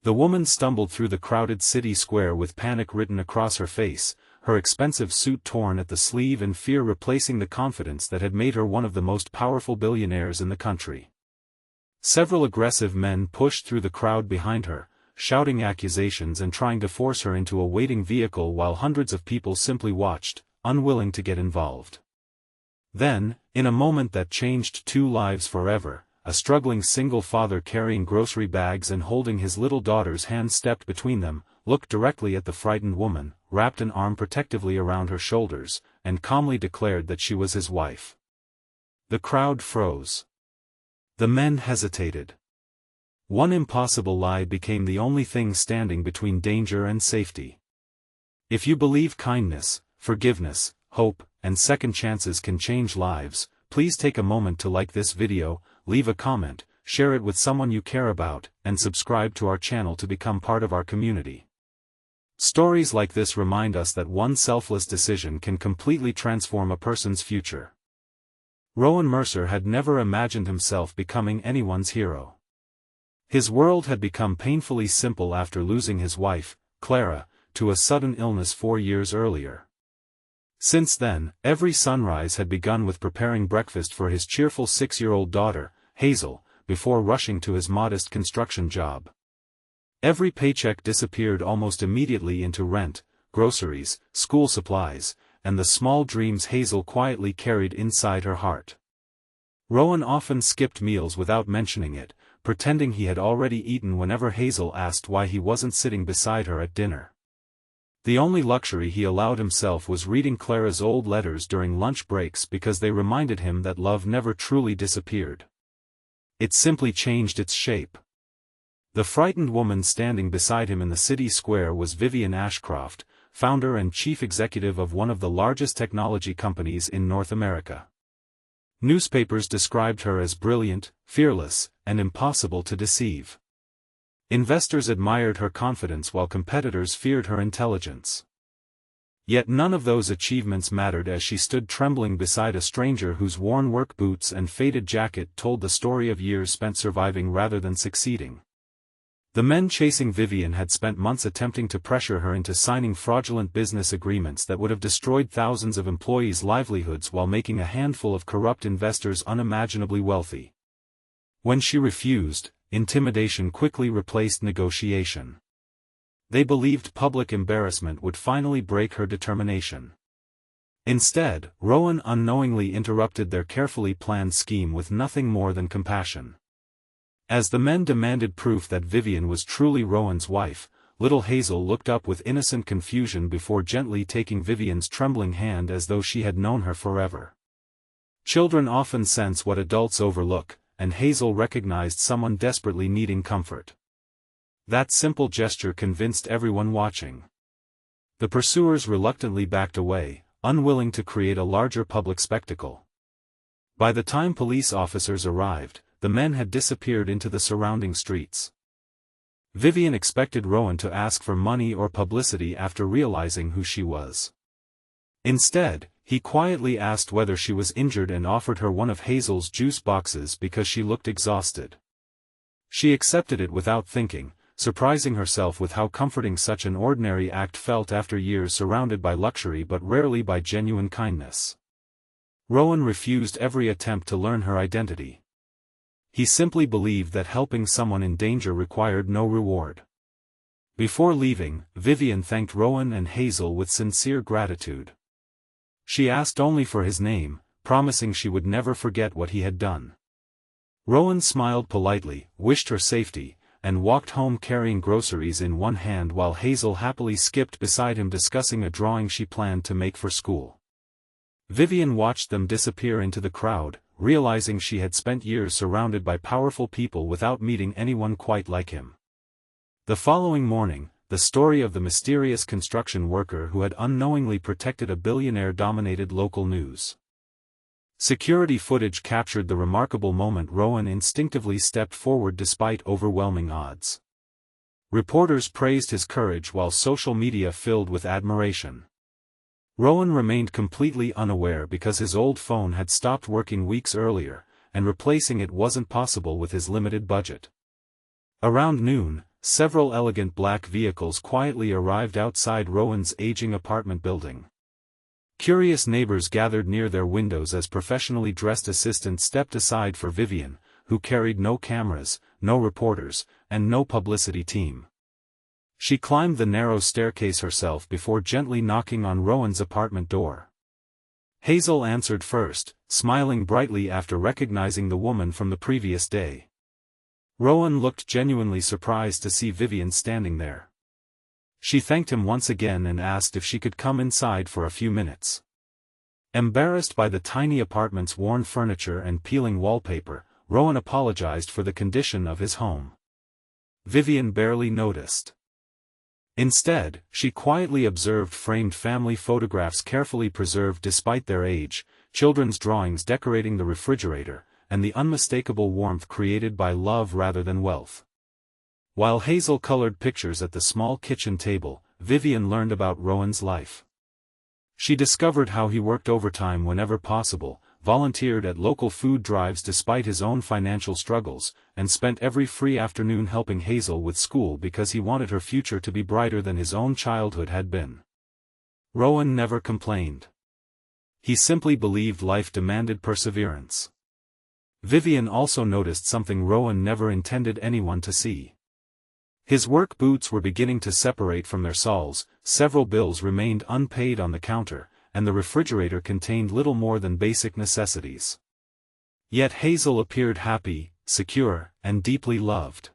The woman stumbled through the crowded city square with panic written across her face, her expensive suit torn at the sleeve and fear replacing the confidence that had made her one of the most powerful billionaires in the country. Several aggressive men pushed through the crowd behind her, shouting accusations and trying to force her into a waiting vehicle while hundreds of people simply watched, unwilling to get involved. Then, in a moment that changed two lives forever, a struggling single father carrying grocery bags and holding his little daughter's hand stepped between them, looked directly at the frightened woman, wrapped an arm protectively around her shoulders, and calmly declared that she was his wife. The crowd froze. The men hesitated. One impossible lie became the only thing standing between danger and safety. If you believe kindness, forgiveness, hope, and second chances can change lives, please take a moment to like this video, leave a comment, share it with someone you care about, and subscribe to our channel to become part of our community. Stories like this remind us that one selfless decision can completely transform a person's future. Rowan Mercer had never imagined himself becoming anyone's hero. His world had become painfully simple after losing his wife, Clara, to a sudden illness 4 years earlier. Since then, every sunrise had begun with preparing breakfast for his cheerful 6-year-old daughter, Hazel, before rushing to his modest construction job. Every paycheck disappeared almost immediately into rent, groceries, school supplies, and the small dreams Hazel quietly carried inside her heart. Rowan often skipped meals without mentioning it, pretending he had already eaten whenever Hazel asked why he wasn't sitting beside her at dinner. The only luxury he allowed himself was reading Clara's old letters during lunch breaks because they reminded him that love never truly disappeared. It simply changed its shape. The frightened woman standing beside him in the city square was Vivian Ashcroft, founder and chief executive of one of the largest technology companies in North America. Newspapers described her as brilliant, fearless, and impossible to deceive. Investors admired her confidence while competitors feared her intelligence. Yet none of those achievements mattered as she stood trembling beside a stranger whose worn work boots and faded jacket told the story of years spent surviving rather than succeeding. The men chasing Vivian had spent months attempting to pressure her into signing fraudulent business agreements that would have destroyed thousands of employees' livelihoods while making a handful of corrupt investors unimaginably wealthy. When she refused, intimidation quickly replaced negotiation. They believed public embarrassment would finally break her determination. Instead, Rowan unknowingly interrupted their carefully planned scheme with nothing more than compassion. As the men demanded proof that Vivian was truly Rowan's wife, little Hazel looked up with innocent confusion before gently taking Vivian's trembling hand as though she had known her forever. Children often sense what adults overlook, and Hazel recognized someone desperately needing comfort. That simple gesture convinced everyone watching. The pursuers reluctantly backed away, unwilling to create a larger public spectacle. By the time police officers arrived, the men had disappeared into the surrounding streets. Vivian expected Rowan to ask for money or publicity after realizing who she was. Instead, he quietly asked whether she was injured and offered her one of Hazel's juice boxes because she looked exhausted. She accepted it without thinking, surprising herself with how comforting such an ordinary act felt after years surrounded by luxury but rarely by genuine kindness. Rowan refused every attempt to learn her identity. He simply believed that helping someone in danger required no reward. Before leaving, Vivian thanked Rowan and Hazel with sincere gratitude. She asked only for his name, promising she would never forget what he had done. Rowan smiled politely, wished her safety, and walked home carrying groceries in one hand while Hazel happily skipped beside him discussing a drawing she planned to make for school. Vivian watched them disappear into the crowd, realizing she had spent years surrounded by powerful people without meeting anyone quite like him. The following morning, the story of the mysterious construction worker who had unknowingly protected a billionaire dominated local news. Security footage captured the remarkable moment Rowan instinctively stepped forward despite overwhelming odds. Reporters praised his courage while social media filled with admiration. Rowan remained completely unaware because his old phone had stopped working weeks earlier, and replacing it wasn't possible with his limited budget. Around noon, several elegant black vehicles quietly arrived outside Rowan's aging apartment building. Curious neighbors gathered near their windows as professionally dressed assistants stepped aside for Vivian, who carried no cameras, no reporters, and no publicity team. She climbed the narrow staircase herself before gently knocking on Rowan's apartment door. Hazel answered first, smiling brightly after recognizing the woman from the previous day. Rowan looked genuinely surprised to see Vivian standing there. She thanked him once again and asked if she could come inside for a few minutes. Embarrassed by the tiny apartment's worn furniture and peeling wallpaper, Rowan apologized for the condition of his home. Vivian barely noticed. Instead, she quietly observed framed family photographs carefully preserved despite their age, children's drawings decorating the refrigerator, and the unmistakable warmth created by love rather than wealth. While Hazel colored pictures at the small kitchen table, Vivian learned about Rowan's life. She discovered how he worked overtime whenever possible, volunteered at local food drives despite his own financial struggles, and spent every free afternoon helping Hazel with school because he wanted her future to be brighter than his own childhood had been. Rowan never complained. He simply believed life demanded perseverance. Vivian also noticed something Rowan never intended anyone to see. His work boots were beginning to separate from their soles, several bills remained unpaid on the counter, and the refrigerator contained little more than basic necessities. Yet Hazel appeared happy, secure, and deeply loved.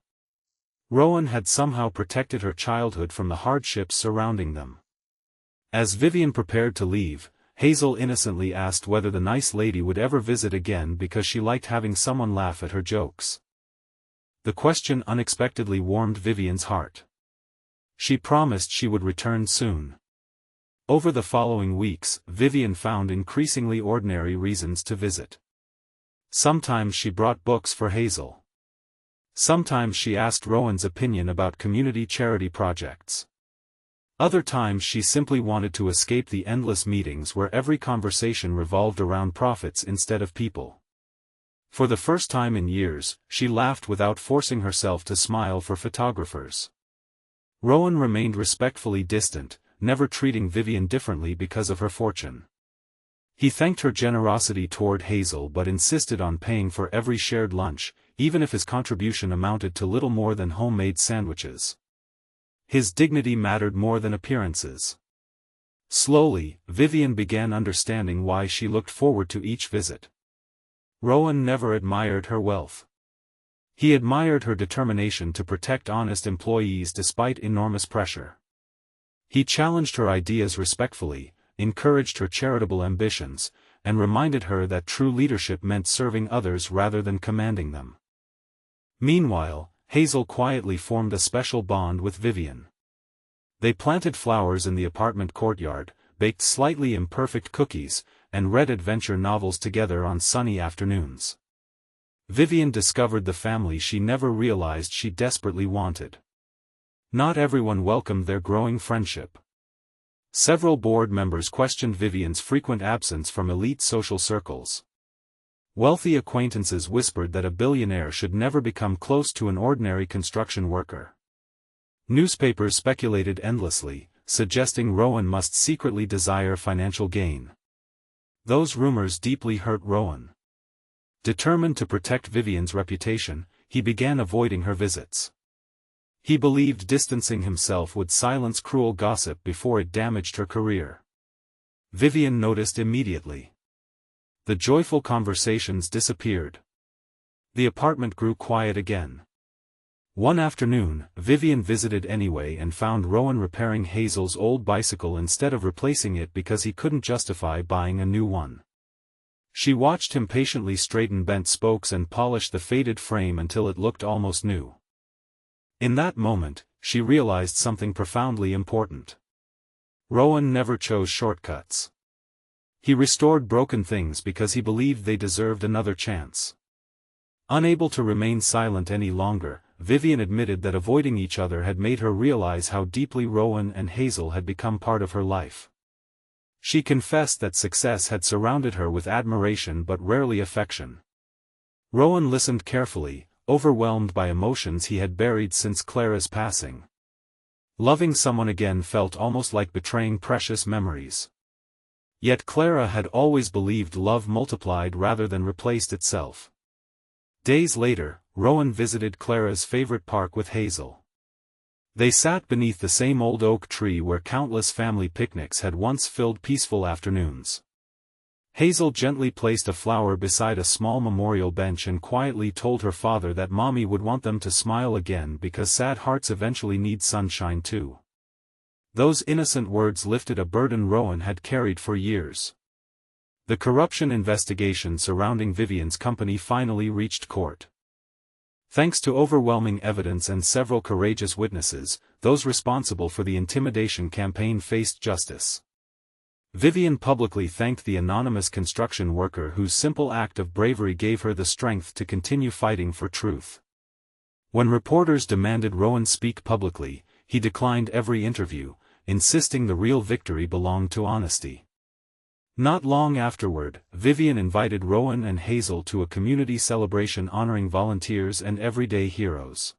Rowan had somehow protected her childhood from the hardships surrounding them. As Vivian prepared to leave, Hazel innocently asked whether the nice lady would ever visit again because she liked having someone laugh at her jokes. The question unexpectedly warmed Vivian's heart. She promised she would return soon. Over the following weeks, Vivian found increasingly ordinary reasons to visit. Sometimes she brought books for Hazel. Sometimes she asked Rowan's opinion about community charity projects. Other times she simply wanted to escape the endless meetings where every conversation revolved around profits instead of people. For the first time in years, she laughed without forcing herself to smile for photographers. Rowan remained respectfully distant, never treating Vivian differently because of her fortune. He thanked her generosity toward Hazel but insisted on paying for every shared lunch, even if his contribution amounted to little more than homemade sandwiches. His dignity mattered more than appearances. Slowly, Vivian began understanding why she looked forward to each visit. Rowan never admired her wealth. He admired her determination to protect honest employees despite enormous pressure. He challenged her ideas respectfully, encouraged her charitable ambitions, and reminded her that true leadership meant serving others rather than commanding them. Meanwhile, Hazel quietly formed a special bond with Vivian. They planted flowers in the apartment courtyard, baked slightly imperfect cookies, and read adventure novels together on sunny afternoons. Vivian discovered the family she never realized she desperately wanted. Not everyone welcomed their growing friendship. Several board members questioned Vivian's frequent absence from elite social circles. Wealthy acquaintances whispered that a billionaire should never become close to an ordinary construction worker. Newspapers speculated endlessly, suggesting Rowan must secretly desire financial gain. Those rumors deeply hurt Rowan. Determined to protect Vivian's reputation, he began avoiding her visits. He believed distancing himself would silence cruel gossip before it damaged her career. Vivian noticed immediately. The joyful conversations disappeared. The apartment grew quiet again. One afternoon, Vivian visited anyway and found Rowan repairing Hazel's old bicycle instead of replacing it because he couldn't justify buying a new one. She watched him patiently straighten bent spokes and polish the faded frame until it looked almost new. In that moment, she realized something profoundly important. Rowan never chose shortcuts. He restored broken things because he believed they deserved another chance. Unable to remain silent any longer, Vivian admitted that avoiding each other had made her realize how deeply Rowan and Hazel had become part of her life. She confessed that success had surrounded her with admiration but rarely affection. Rowan listened carefully, overwhelmed by emotions he had buried since Clara's passing. Loving someone again felt almost like betraying precious memories. Yet Clara had always believed love multiplied rather than replaced itself. Days later, Rowan visited Clara's favorite park with Hazel. They sat beneath the same old oak tree where countless family picnics had once filled peaceful afternoons. Hazel gently placed a flower beside a small memorial bench and quietly told her father that Mommy would want them to smile again because sad hearts eventually need sunshine too. Those innocent words lifted a burden Rowan had carried for years. The corruption investigation surrounding Vivian's company finally reached court. Thanks to overwhelming evidence and several courageous witnesses, those responsible for the intimidation campaign faced justice. Vivian publicly thanked the anonymous construction worker whose simple act of bravery gave her the strength to continue fighting for truth. When reporters demanded Rowan speak publicly, he declined every interview, insisting the real victory belonged to honesty. Not long afterward, Vivian invited Rowan and Hazel to a community celebration honoring volunteers and everyday heroes.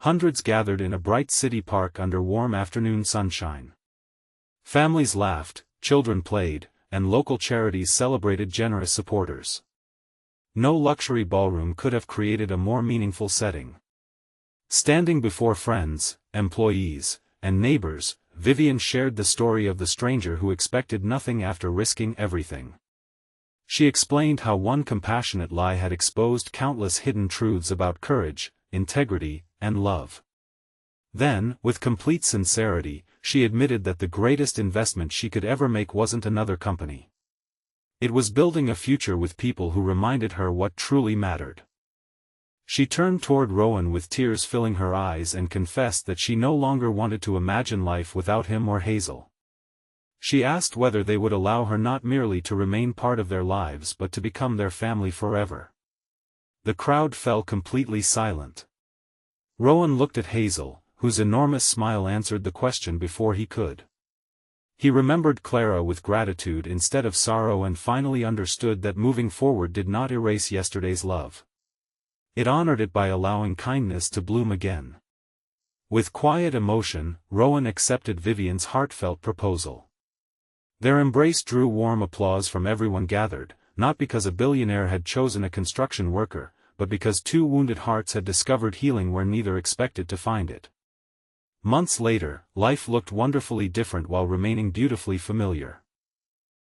Hundreds gathered in a bright city park under warm afternoon sunshine. Families laughed, children played, and local charities celebrated generous supporters. No luxury ballroom could have created a more meaningful setting. Standing before friends, employees, and neighbors, Vivian shared the story of the stranger who expected nothing after risking everything. She explained how one compassionate lie had exposed countless hidden truths about courage, integrity, and love. Then, with complete sincerity, she admitted that the greatest investment she could ever make wasn't another company. It was building a future with people who reminded her what truly mattered. She turned toward Rowan with tears filling her eyes and confessed that she no longer wanted to imagine life without him or Hazel. She asked whether they would allow her not merely to remain part of their lives but to become their family forever. The crowd fell completely silent. Rowan looked at Hazel, whose enormous smile answered the question before he could. He remembered Clara with gratitude instead of sorrow and finally understood that moving forward did not erase yesterday's love. It honored it by allowing kindness to bloom again. With quiet emotion, Rowan accepted Vivian's heartfelt proposal. Their embrace drew warm applause from everyone gathered, not because a billionaire had chosen a construction worker, but because two wounded hearts had discovered healing where neither expected to find it. Months later, life looked wonderfully different while remaining beautifully familiar.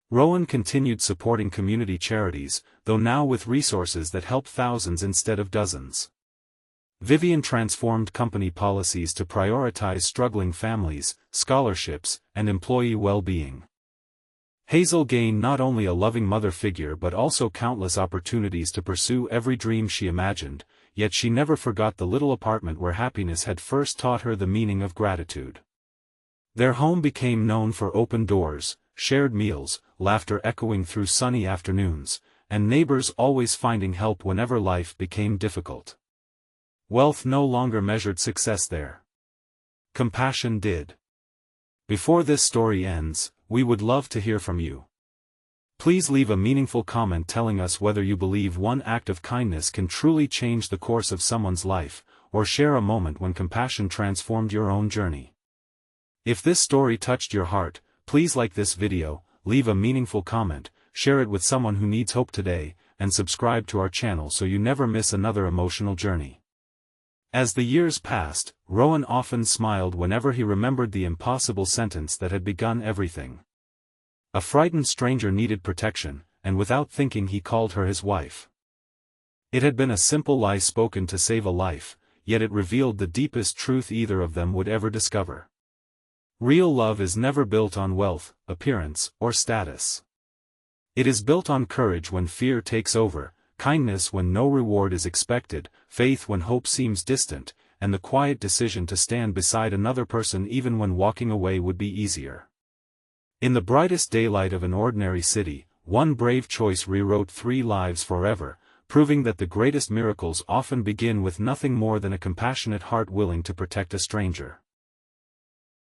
Rowan continued supporting community charities, though now with resources that helped thousands instead of dozens. Vivian transformed company policies to prioritize struggling families, scholarships, and employee well-being. Hazel gained not only a loving mother figure but also countless opportunities to pursue every dream she imagined, yet she never forgot the little apartment where happiness had first taught her the meaning of gratitude. Their home became known for open doors, shared meals, laughter echoing through sunny afternoons, and neighbors always finding help whenever life became difficult. Wealth no longer measured success there. Compassion did. Before this story ends, we would love to hear from you. Please leave a meaningful comment telling us whether you believe one act of kindness can truly change the course of someone's life, or share a moment when compassion transformed your own journey. If this story touched your heart, please like this video, leave a meaningful comment, share it with someone who needs hope today, and subscribe to our channel so you never miss another emotional journey. As the years passed, Rowan often smiled whenever he remembered the impossible sentence that had begun everything. A frightened stranger needed protection, and without thinking he called her his wife. It had been a simple lie spoken to save a life, yet it revealed the deepest truth either of them would ever discover. Real love is never built on wealth, appearance, or status. It is built on courage when fear takes over, kindness when no reward is expected, faith when hope seems distant, and the quiet decision to stand beside another person even when walking away would be easier. In the brightest daylight of an ordinary city, one brave choice rewrote 3 lives forever, proving that the greatest miracles often begin with nothing more than a compassionate heart willing to protect a stranger.